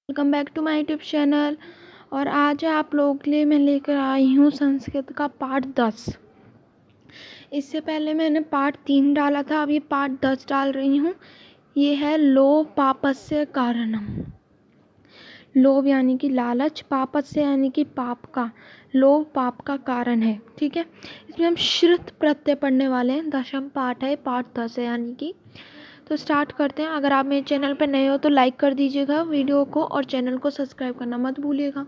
Welcome back to my YouTube channel. और आज आप लोगों के लिए मैं लेकर आई हूँ संस्कृत का पार्ट 10। इससे पहले मैंने पार्ट 3 डाला था, अब ये पार्ट 10 डाल रही हूँ। ये है लोभ पापस्य कारणम। लोभ यानी कि लालच, पापस्य यानी कि पाप का, लोभ पाप का कारण है। ठीक है, इसमें हम श्रुत प्रत्यय पढ़ने वाले हैं। दशम पाठ है, पार्ट 10 है यानी कि। तो स्टार्ट करते हैं। अगर आप मेरे चैनल पर नए हो तो लाइक कर दीजिएगा वीडियो को और चैनल को सब्सक्राइब करना मत भूलिएगा।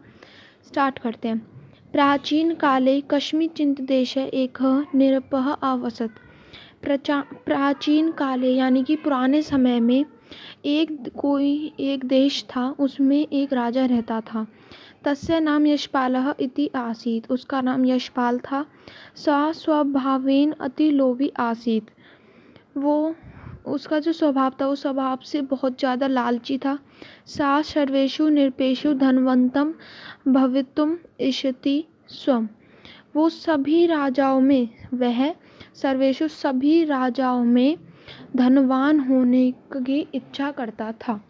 स्टार्ट करते हैं। प्राचीन काले कस्मिंश्चित् देशे एकः नृपः आवसत्। प्राचीन काले यानी कि पुराने समय में एक देश था, उसमें एक राजा रहता था। तस्य नाम यशपालः इति आसीत्। उसका नाम यशपाल था। सः स्वभावेन अति लोभी आसीत्। वो उसका जो स्वभाव था, वो स्वभाव से बहुत ज़्यादा लालची था। सा सर्वेषु नृपेषु धनवन्तं भवितुम् इच्छति स्वम्। वो सभी राजाओं में धनवान होने की इच्छा करता था।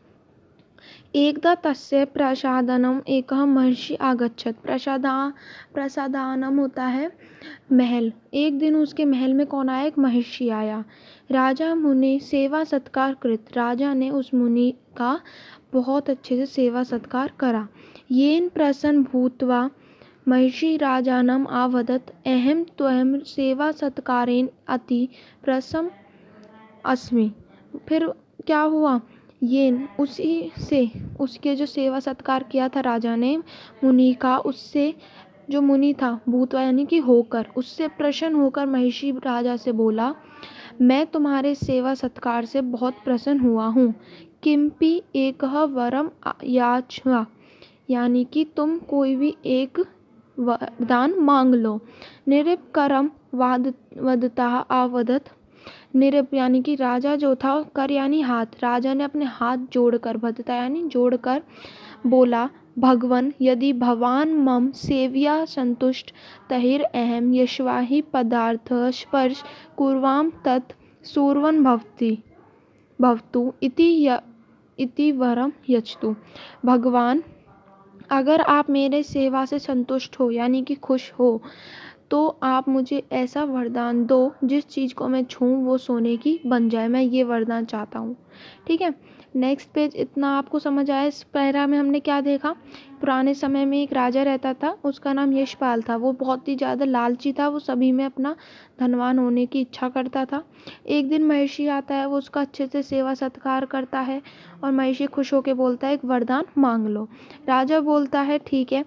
एकदा तस्य प्रसादनम एकः महर्षि आगच्छत्। प्रसादानम होता है महल। एक दिन उसके महल में कौन आया? एक महर्षि आया। राजा मुनि सेवा सत्कार कृत। राजा ने उस मुनि का बहुत अच्छे से सेवा सत्कार करा। येन प्रसन्न भूत्वा महर्षि राजानम आवदत् अहम त्वं सेवा सत्कारेण अति प्रसन्न अस्मि। फिर क्या हुआ? ये उसी से उसके जो सेवा सत्कार किया था राजा ने मुनि का, उससे जो मुनि था भूतवा यानी कि होकर, उससे प्रसन्न होकर महर्षि राजा से बोला, मैं तुम्हारे सेवा सत्कार से बहुत प्रसन्न हुआ हूँ। किंपि एकः वरम याचना, यानी कि तुम कोई भी एक वरदान मांग लो। निरपकरम वदता आवदत। निरप यानी कि राजा जो था, कर यानी हाथ, राजा ने अपने हाथ जोड़कर, वदता यानी जोड़कर बोला, भगवन यदि भवान मम सेव्या संतुष्ट तहिर अहम यशवाहि पदार्थ स्पर्श कुर्वाम तत् सूर्वन भवतु इति वरम यचतु। भगवान, अगर आप मेरे सेवा से संतुष्ट हो यानी कि खुश हो, तो आप मुझे ऐसा वरदान दो जिस चीज़ को मैं छूऊं वो सोने की बन जाए। मैं ये वरदान चाहता हूँ। ठीक है, नेक्स्ट पेज। इतना आपको समझ आया? इस पैरा में हमने क्या देखा? पुराने समय में एक राजा रहता था, उसका नाम यशपाल था। वो बहुत ही ज़्यादा लालची था, वो सभी में अपना धनवान होने की इच्छा करता था। एक दिन महर्षि आता है, वो उसका अच्छे से सेवा सत्कार करता है और महर्षि खुश होकर बोलता है, एक वरदान मांग लो। राजा बोलता है, ठीक है,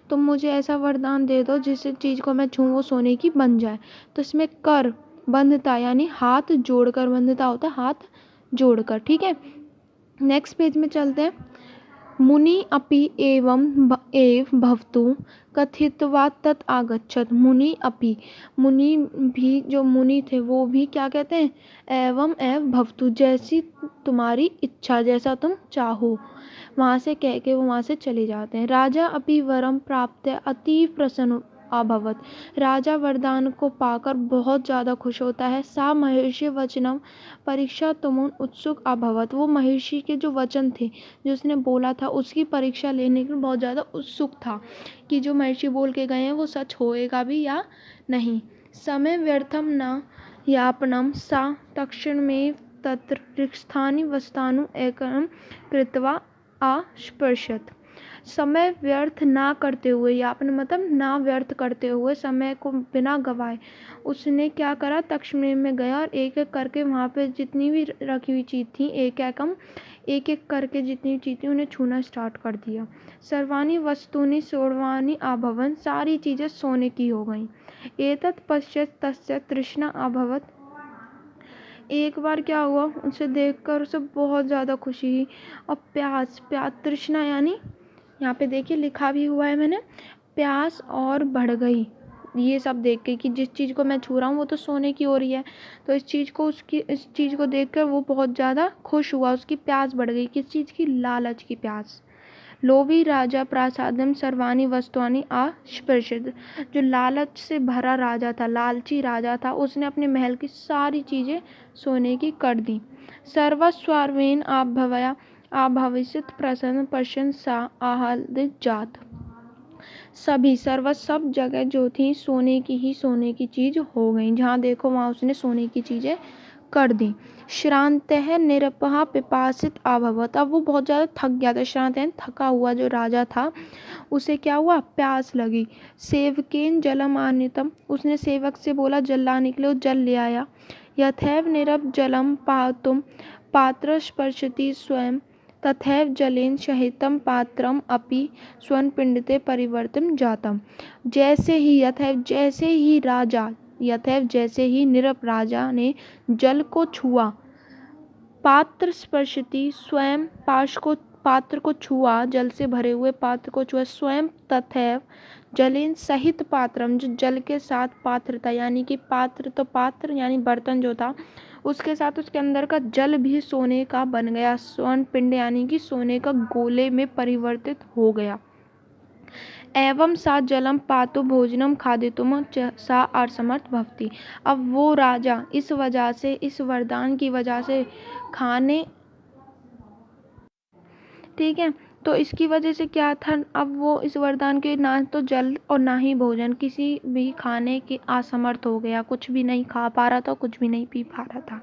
तुम मुझे ऐसा वरदान दे दो जिस चीज़ को मैं छूऊं वो सोने की बन जाए। तो इसमें कर बंधता यानी हाथ जोड़कर, बंधता होता है हाथ जोड़कर। ठीक है, नेक्स्ट पेज में चलते हैं। मुनि अपि एव भवतु कथित्वा तत् आगच्छत्। मुनि भी, जो मुनि थे वो भी क्या कहते हैं? एवं एव भवतु, जैसी तुम्हारी इच्छा, जैसा तुम चाहो, वहाँ से कह के वो वहाँ से चले जाते हैं। राजा अपि वरम प्राप्त अतीव प्रसन्न अभवत। राजा वरदान को पाकर बहुत ज़्यादा खुश होता है। सा महर्षि वचनम परीक्षा तुमुन उत्सुक अभवत। वो महर्षि के जो वचन थे, जो उसने बोला था, उसकी परीक्षा लेने के लिए बहुत ज़्यादा उत्सुक था कि जो महर्षि बोल के गए हैं वो सच होएगा भी या नहीं। समय व्यर्थम न यापनम सा तक्षण में तत्र रिक्स्थानि वस्तानु एकम कृत्वा आस्पृशत। समय व्यर्थ ना करते हुए, यापन मतलब ना व्यर्थ करते हुए, समय को बिना गवाए उसने क्या करा? तक्षण में गया और एक एक करके वहाँ पे जितनी भी रखी हुई चीज़ थी, एक एक करके जितनी चीज़ थी उन्हें छूना स्टार्ट कर दिया। सर्वाणी वस्तुनि सोर्वाणी आभवन। सारी चीज़ें सोने की हो गई। एतत् पश्चात तस्य तृष्णा अभवत। एक बार क्या हुआ, उसे देखकर उसे बहुत ज़्यादा खुशी हुई और प्यास तृष्णा यानी यहाँ पे देखिए लिखा भी हुआ है मैंने, प्यास और बढ़ गई ये सब देख के कि जिस चीज़ को मैं छू रहा हूँ वो तो सोने की हो रही है। तो इस चीज़ को देखकर वो बहुत ज़्यादा खुश हुआ, उसकी प्यास बढ़ गई। किस चीज़ की? लालच की प्यास। लोभी राजा प्रासादम सर्वाणी वस्तुआनि आस्पृशत। जो लालच से भरा राजा था, लालची राजा था, उसने अपने महल की सारी चीज़ें सोने की कर दी। सर्वस्वार्वेन आभवया। आभविष्यत प्रसन्न प्रशंसा आह्लादित जात। सभी सर्वस्व सब जगह जो थी सोने की ही सोने की चीज हो गई। जहाँ देखो वहाँ उसने सोने की चीजें कर दी। श्रांतः निरपः पिपासित अभवत्। अब वो बहुत ज़्यादा थक गया था। श्रांतः थका हुआ जो राजा था उसे क्या हुआ, प्यास लगी। सेवकेन जलम आनीतम, उसने सेवक से बोला जल लाने के लिए, वो जल ले आया। यथैव निरप जलम पातुम पात्र स्पर्शति स्वयं तथैव जलेन सहितम पात्रम अपि स्वर्ण पिंडते परिवर्तन जातम। जैसे ही यथैव जैसे ही राजा, यथैव जैसे ही निरप राजा ने जल को छुआ, पात्र स्पर्शति स्वयं पात्र को छुआ, जल से भरे हुए पात्र को छुआ, स्वयं तथैव जलेन सहित पात्रम, जो जल के साथ पात्र था, यानी कि पात्र तो पात्र यानी बर्तन जो था उसके साथ उसके अंदर का जल भी सोने का बन गया। स्वर्ण पिंड यानी कि सोने का गोले में परिवर्तित हो गया। एवं सा जलम पातु भोजनम खादितुम सा असमर्थ भवति। अब वो राजा इस वजह से, इस वरदान की वजह से खाने, ठीक है, तो इसकी वजह से क्या था, अब वो इस वरदान के ना तो जल और ना ही भोजन किसी भी खाने के असमर्थ हो गया। कुछ भी नहीं खा पा रहा था, कुछ भी नहीं पी पा रहा था।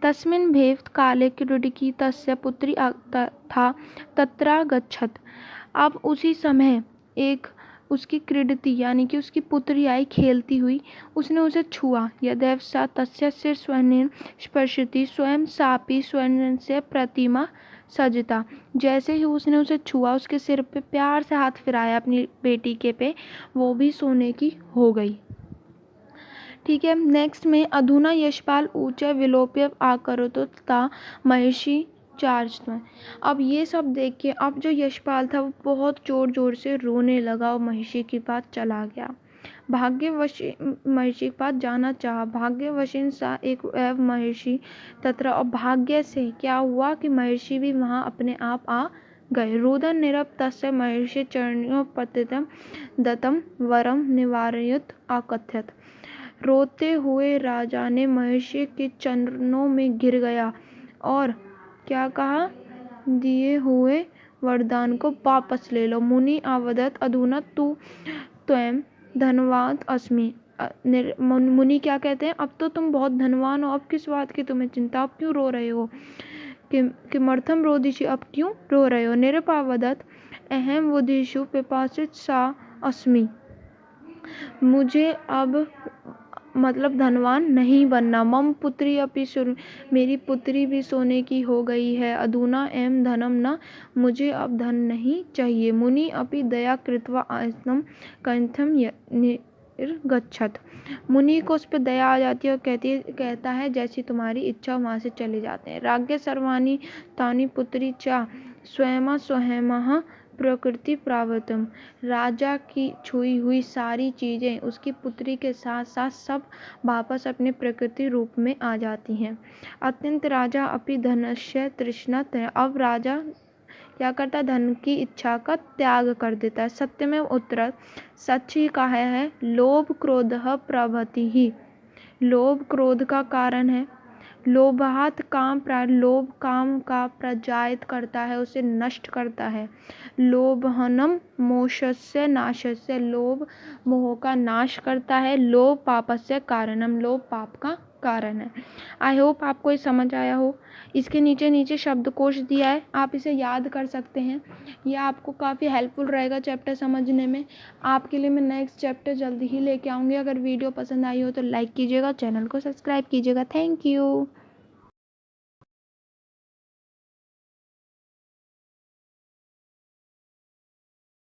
तस्मिन् भेव काले क्रीडकी तस्य पुत्री था तत्रा गच्छत। अब उसी समय एक उसकी क्रीडती यानी कि उसकी पुत्री आई खेलती हुई, उसने उसे छुआ। यदैव सा तस्य सिर स्वर्णेन स्पर्शति स्वयं सापि स्वर्ण से प्रतिमा सजता। जैसे ही उसने उसे छुआ, उसके सिर पे प्यार से हाथ फिराया अपनी बेटी के पे, वो भी सोने की हो गई। ठीक है, नेक्स्ट में अधुना यशपाल ऊंचा विलोप्य आकरोतो ता महिषी चार्ज में। अब ये सब देख के अब जो यशपाल था वो बहुत जोर जोर से रोने लगा और महिषी के पास चला गया। भाग्यवश महिषी के पास जाना चाहा। भाग्यवशीन सा एक एव महिषी तत्र, और भाग्य से क्या हुआ कि महिषी भी वहाँ अपने आप आ गए। रुदन निरप तस्य महिषी चरणों पतितम दत्तम वरम निवारयत आकथ्यत। रोते हुए राजा ने महिषी के चरणों में गिर गया और क्या कहा, दिए हुए वरदान को वापस ले लो। मुनि अवदत अधुना तू त्वं धनवान अस्मि। मुनि क्या कहते हैं, अब तो तुम बहुत धनवान हो, अब किस बात की तुम्हें चिंता, अब क्यों रो रहे हो, किमर्थम रोदिषि, अब क्यों रो रहे हो। निरपावदत अहम वुदिषु पिपासित सा अस्मि। मुझे अब मतलब धनवान नहीं बनना। मम पुत्री अपि मेरी पुत्री भी सोने की हो गई है। अधुना एम धनम न, मुझे अब धन नहीं चाहिए। मुनि अपि दया कृत्वा आसनम कंठम निर्गच्छत। मुनि को उस पर दया आ जाती है और कहता है जैसी तुम्हारी इच्छा, वहाँ से चले जाते हैं। राज्ञ सर्वाणि तानि पुत्री चा स्वयं स्वयं प्रकृति प्रावतम। राजा की छुई हुई सारी चीज़ें उसकी पुत्री के साथ साथ सब वापस अपने प्रकृति रूप में आ जाती हैं। अत्यंत राजा अपि धनस्य तृष्णत है। अब राजा क्या करता है, धन की इच्छा का त्याग कर देता है। सत्य में उत्तर सच ही कहा है, लोभ क्रोध प्रभृति ही। लोभ क्रोध का कारण है। लोभात काम लोभ काम का प्रजायित करता है, उसे नष्ट करता है। लोभहनम मोक्षस्य नाशस्य, लोभ मोह का नाश करता है। लोभ पापस्य कारणम, लोभ पाप का कारण है। आई होप आपको ये समझ आया हो। इसके नीचे नीचे शब्दकोश दिया है, आप इसे याद कर सकते हैं। यह आपको काफ़ी हेल्पफुल रहेगा चैप्टर समझने में। आपके लिए मैं नेक्स्ट चैप्टर जल्दी ही लेके आऊँगी। अगर वीडियो पसंद आई हो तो लाइक कीजिएगा, चैनल को सब्सक्राइब कीजिएगा। Thank you.